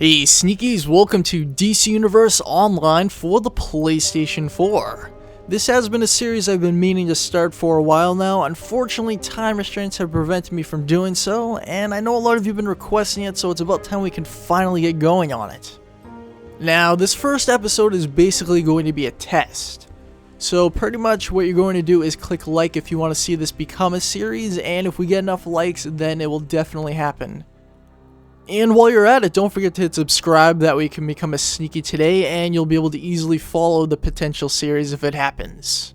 Hey Sneakies, welcome to DC Universe Online for the PlayStation 4. This has been a series I've been meaning to start for a while now. Unfortunately, time restraints have prevented me from doing so, and I know a lot of you have been requesting it, so it's about time we can finally get going on it. Now, this first episode is basically going to be a test. So pretty much what you're going to do is click like if you want to see this become a series, and if we get enough likes, then it will definitely happen. And while you're at it, don't forget to hit subscribe, that way you can become a Sneaky today, and you'll be able to easily follow the potential series if it happens.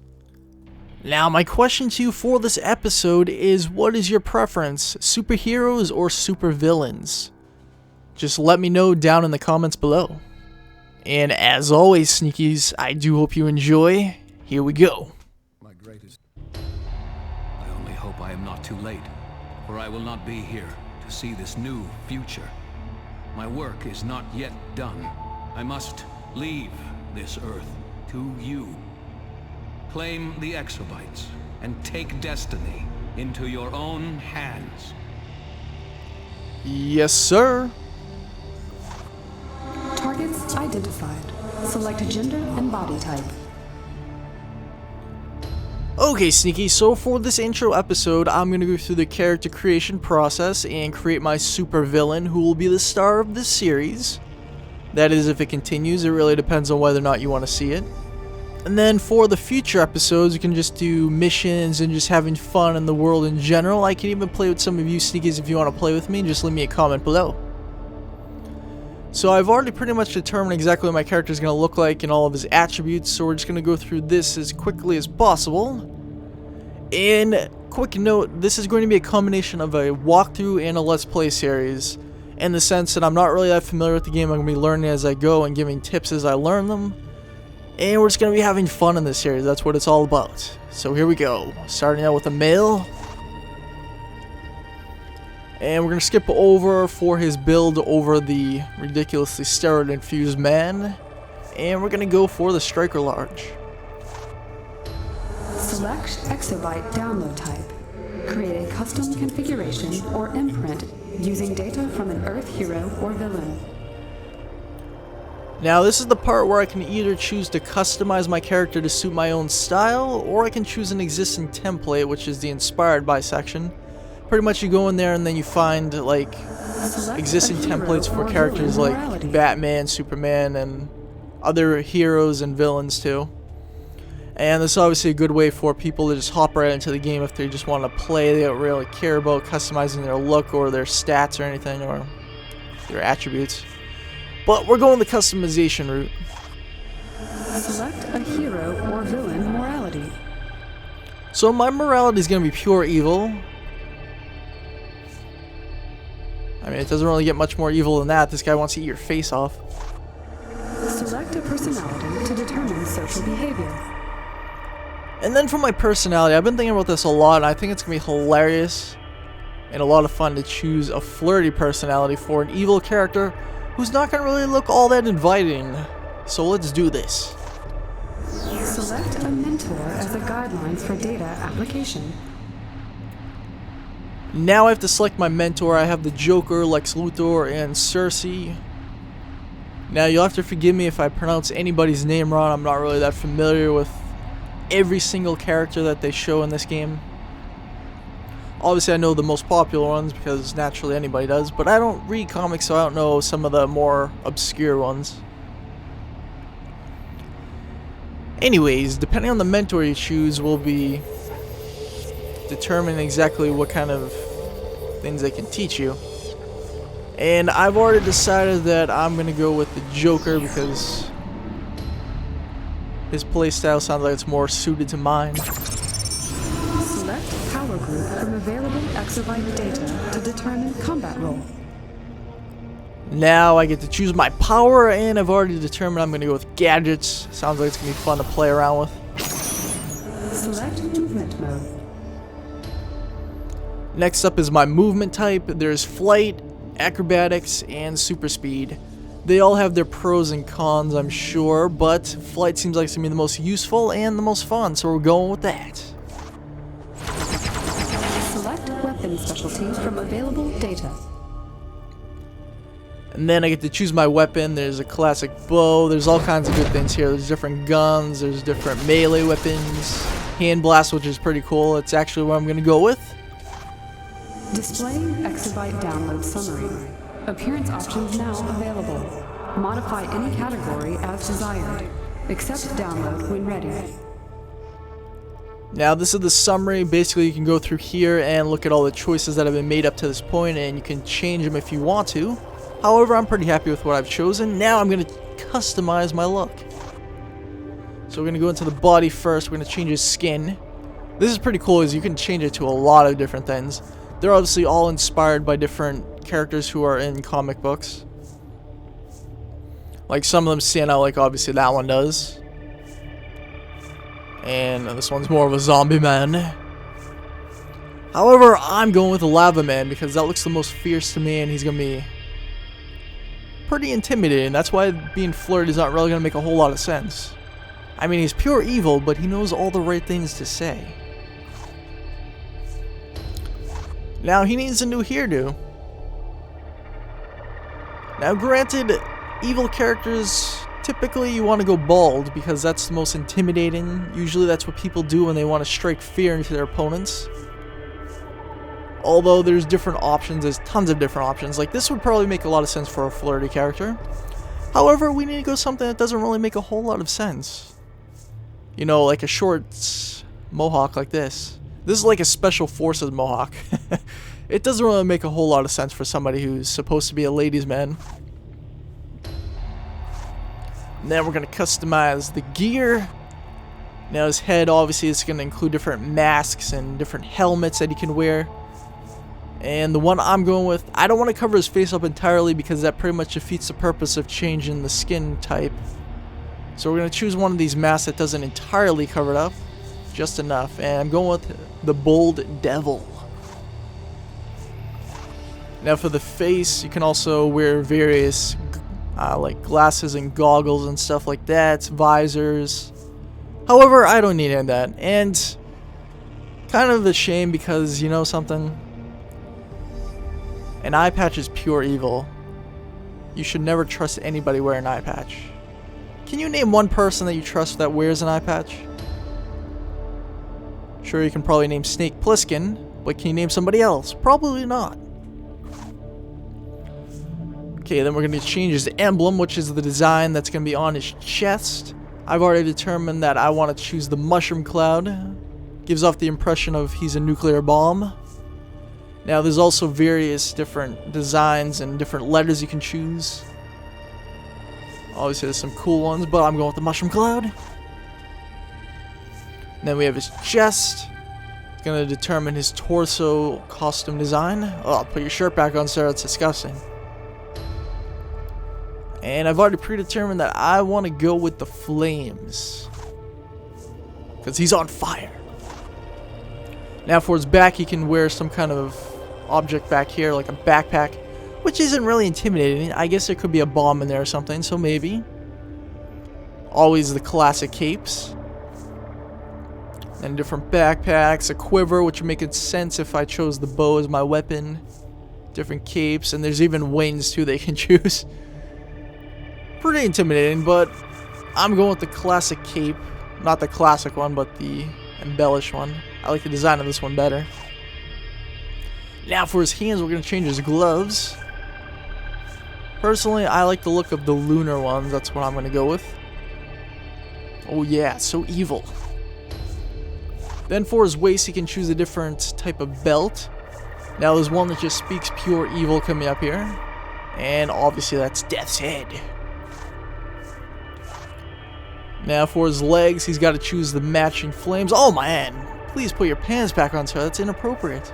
Now, my question to you for this episode is, what is your preference, superheroes or supervillains? Just let me know down in the comments below. And as always, Sneakies, I do hope you enjoy. Here we go. My greatest. I only hope I am not too late, for I will not be here to see this new future. My work is not yet done. I must leave this Earth to you. Claim the exobytes and take destiny into your own hands. Yes, sir. Targets identified. Select gender and body type. Okay, Sneaky, so for this intro episode, I'm going to go through the character creation process and create my supervillain, who will be the star of this series. That is, if it continues. It really depends on whether or not you want to see it. And then for the future episodes, you can just do missions and just having fun in the world in general. I can even play with some of you Sneakies if you want to play with me. Just leave me a comment below. So I've already pretty much determined exactly what my character is going to look like and all of his attributes, so we're just going to go through this as quickly as possible. And quick note, this is going to be a combination of a walkthrough and a Let's Play series, in the sense that I'm not really that familiar with the game. I'm going to be learning as I go and giving tips as I learn them. And we're just going to be having fun in this series. That's what it's all about. So here we go. Starting out with a male. And we're going to skip over for his build over the ridiculously steroid-infused man. And we're going to go for the Striker Large. Select exobyte download type. Create a custom configuration or imprint using data from an Earth hero or villain. Now this is the part where I can either choose to customize my character to suit my own style, or I can choose an existing template, which is the inspired by section. Pretty much you go in there and then you find like existing templates for characters like Batman, Superman, and other heroes and villains too. And this is obviously a good way for people to just hop right into the game if they just want to play. They don't really care about customizing their look or their stats or anything, or their attributes. But we're going the customization route. Select a hero or villain morality. So my morality is going to be pure evil. I mean, it doesn't really get much more evil than that. This guy wants to eat your face off. Select a personality to determine social behavior. And then for my personality, I've been thinking about this a lot, and I think it's going to be hilarious and a lot of fun to choose a flirty personality for an evil character who's not going to really look all that inviting. So let's do this. Select a mentor as a guidelines for data application. Now I have to select my mentor. I have the Joker, Lex Luthor, and Cersei. Now you'll have to forgive me if I pronounce anybody's name wrong. I'm not really that familiar with every single character that they show in this game. Obviously I know the most popular ones because naturally anybody does, but I don't read comics, so I don't know some of the more obscure ones. Anyways, depending on the mentor you choose will be determining exactly what kind of things they can teach you. And I've already decided that I'm going to go with the Joker because his playstyle sounds like it's more suited to mine. Select power group from available exobyte data to determine combat role. Now I get to choose my power, and I've already determined I'm going to go with gadgets. Sounds like it's going to be fun to play around with. Select movement mode. Next up is my movement type. There's flight, acrobatics, and super speed. They all have their pros and cons, I'm sure, but flight seems like it's going to be the most useful and the most fun, so we're going with that. Select weapon specialty from available data. And then I get to choose my weapon. There's a classic bow. There's all kinds of good things here. There's different guns. There's different melee weapons. Hand blast, which is pretty cool. It's actually what I'm going to go with. Display exabyte download summary. Appearance options now available. Modify any category as desired. Accept download when ready. Now this is the summary. Basically you can go through here and look at all the choices that have been made up to this point, and you can change them if you want to. However, I'm pretty happy with what I've chosen. Now I'm going to customize my look. So we're going to go into the body first. We're going to change his skin. This is pretty cool, as you can change it to a lot of different things. They're obviously all inspired by different characters who are in comic books. Like some of them stand out, like obviously that one does. And this one's more of a zombie man. However, I'm going with the Lava Man because that looks the most fierce to me, and he's going to be pretty intimidating. That's why being flirty is not really going to make a whole lot of sense. I mean, he's pure evil, but he knows all the right things to say. Now, he needs a new hairdo. Now, granted, evil characters, typically you want to go bald because that's the most intimidating. Usually that's what people do when they want to strike fear into their opponents. Although there's different options, there's tons of different options. Like this would probably make a lot of sense for a flirty character. However, we need to go something that doesn't really make a whole lot of sense. You know, like a short mohawk like this. This is like a special forces mohawk. It doesn't really make a whole lot of sense for somebody who's supposed to be a ladies' man. And then we're going to customize the gear. Now his head obviously is going to include different masks and different helmets that he can wear. And the one I'm going with, I don't want to cover his face up entirely because that pretty much defeats the purpose of changing the skin type. So we're going to choose one of these masks that doesn't entirely cover it up, just enough. And I'm going with the Bold Devil. Now for the face, you can also wear various like glasses and goggles and stuff like that, visors. However, I don't need any of that. And kind of a shame because, you know something? An eye patch is pure evil. You should never trust anybody wearing an eye patch. Can you name one person that you trust that wears an eye patch? Sure, you can probably name Snake Plissken, but can you name somebody else? Probably not. Okay, then we're going to change his emblem, which is the design that's going to be on his chest. I've already determined that I want to choose the mushroom cloud. Gives off the impression of he's a nuclear bomb. Now there's also various different designs and different letters you can choose. Obviously there's some cool ones, but I'm going with the mushroom cloud. And then we have his chest. It's going to determine his torso costume design. Oh, put your shirt back on, sir. That's disgusting. And I've already predetermined that I want to go with the flames. Because he's on fire. Now for his back, he can wear some kind of object back here, like a backpack, which isn't really intimidating. I guess there could be a bomb in there or something, so maybe. Always the classic capes. And different backpacks, a quiver, which would make sense if I chose the bow as my weapon. Different capes, and there's even wings too they can choose. Pretty intimidating, but I'm going with the classic cape. Not the classic one, but the embellished one. I like the design of this one better. Now for his hands, we're going to change his gloves. Personally, I like the look of the lunar ones. That's what I'm going to go with. Oh yeah, so evil. Then for his waist, he can choose a different type of belt. Now there's one that just speaks pure evil coming up here. And obviously that's Death's Head. Now for his legs, he's got to choose the matching flames. Oh man, please put your pants back on, sir. That's inappropriate.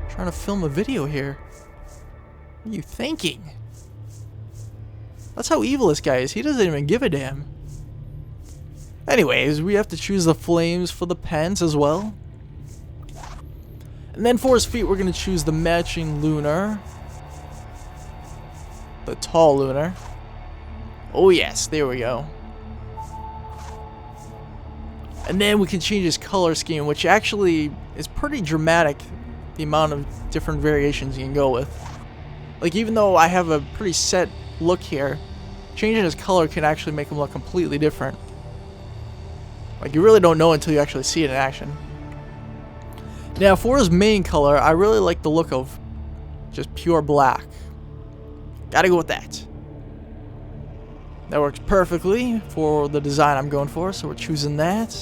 Trying to film a video here. What are you thinking? That's how evil this guy is. He doesn't even give a damn. Anyways, we have to choose the flames for the pants as well. And then for his feet, we're going to choose the matching lunar. The tall lunar. Oh yes, there we go. And then we can change his color scheme, which actually is pretty dramatic, the amount of different variations you can go with. Like, even though I have a pretty set look here, changing his color can actually make him look completely different. Like, you really don't know until you actually see it in action. Now, for his main color, I really like the look of just pure black. Gotta go with that. That works perfectly for the design I'm going for, so we're choosing that.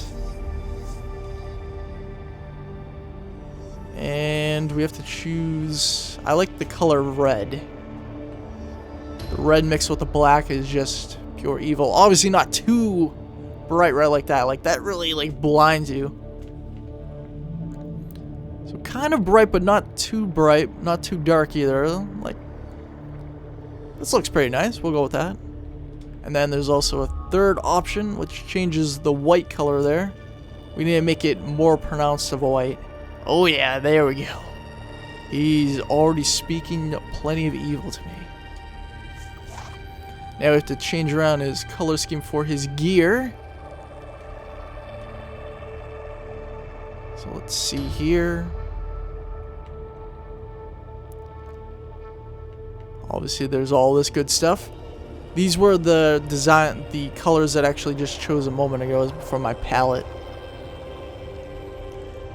And we have to choose... I like the color red. The red mixed with the black is just pure evil. Obviously not too bright red like that. Like, that really, like, blinds you. So kind of bright, but not too bright. Not too dark either. Like, this looks pretty nice. We'll go with that. And then there's also a third option, which changes the white color there. We need to make it more pronounced of a white. Oh yeah, there we go. He's already speaking plenty of evil to me. Now we have to change around his color scheme for his gear. So let's see here. Obviously there's all this good stuff. These were the colors that I actually just chose a moment ago from my palette.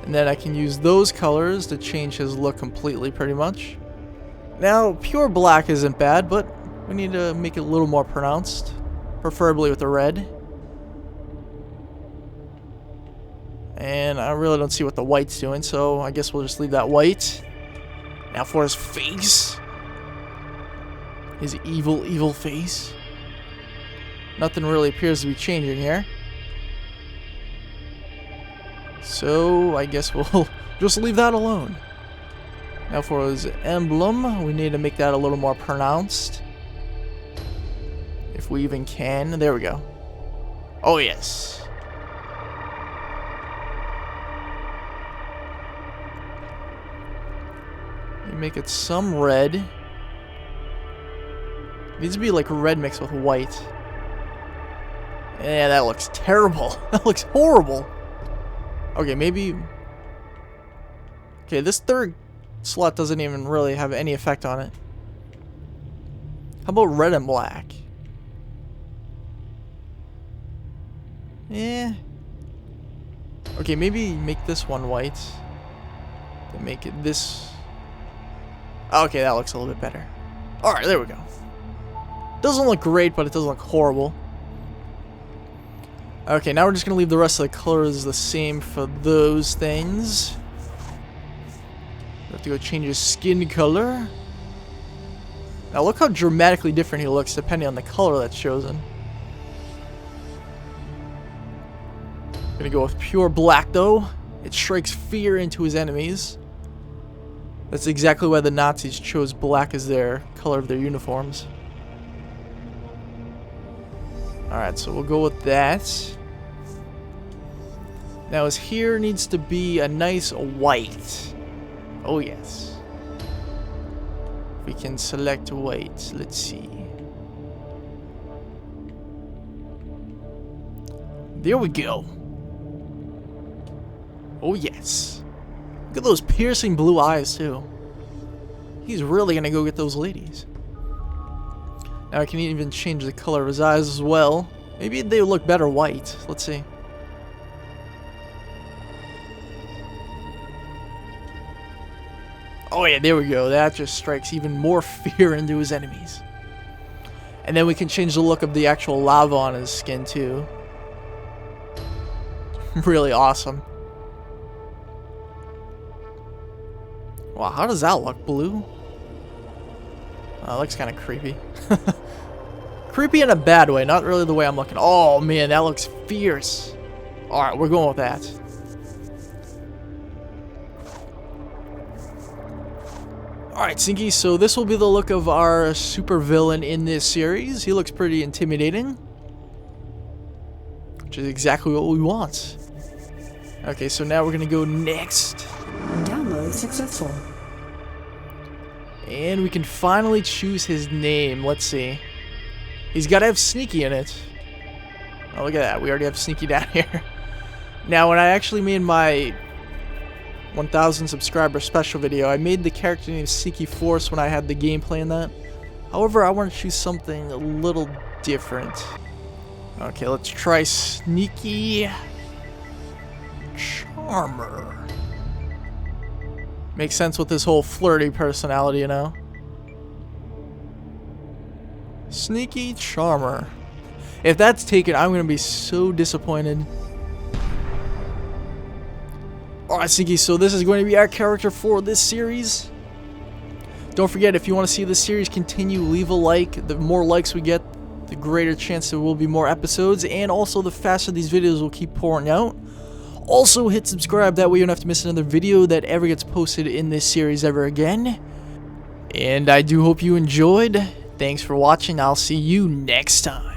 And then I can use those colors to change his look completely, pretty much. Now, pure black isn't bad, but we need to make it a little more pronounced. Preferably with the red. And I really don't see what the white's doing, so I guess we'll just leave that white. Now for his face. His evil, evil face. Nothing really appears to be changing here. So, I guess we'll just leave that alone. Now for his emblem, we need to make that a little more pronounced. If we even can. There we go. Oh, yes. You make it some red. It needs to be like red mixed with white. Yeah, that looks terrible. That looks horrible. Okay, maybe... Okay, this third slot doesn't even really have any effect on it. How about red and black? Yeah. Okay, maybe make this one white. Then make it this... Okay, that looks a little bit better. Alright, there we go. Doesn't look great, but it doesn't look horrible. Okay, now we're just going to leave the rest of the colors the same for those things. We have to go change his skin color. Now look how dramatically different he looks depending on the color that's chosen. I'm going to go with pure black though. It strikes fear into his enemies. That's exactly why the Nazis chose black as their color of their uniforms. Alright, so we'll go with that. Now his hair needs to be a nice white. Oh yes. We can select white. Let's see. There we go. Oh yes. Look at those piercing blue eyes too. He's really gonna go get those ladies. Now I can even change the color of his eyes as well. Maybe they would look better white. Let's see. Oh yeah, there we go. That just strikes even more fear into his enemies. And then we can change the look of the actual lava on his skin too. Really awesome. Wow, how does that look? Blue? Oh, it looks kind of creepy. Creepy in a bad way, not really the way I'm looking. Oh man, that looks fierce. Alright, we're going with that. Alright, Sinky, so this will be the look of our supervillain in this series. He looks pretty intimidating. Which is exactly what we want. Okay, so now we're going to go next. Download successful. And we can finally choose his name. Let's see. He's got to have Sneaky in it. Oh, look at that. We already have Sneaky down here. Now, when I actually made my 1,000 subscriber special video. I made the character named Sneaky Force when I had the gameplay in that. However, I want to choose something a little different. Okay, let's try Sneaky Charmer. Makes sense with this whole flirty personality, you know? Sneaky Charmer. If that's taken, I'm going to be so disappointed. Alright, Sneaky, so this is going to be our character for this series. Don't forget, if you want to see this series continue, leave a like. The more likes we get, the greater chance there will be more episodes, and also the faster these videos will keep pouring out. Also, hit subscribe, that way you don't have to miss another video that ever gets posted in this series ever again. And I do hope you enjoyed. Thanks for watching. I'll see you next time.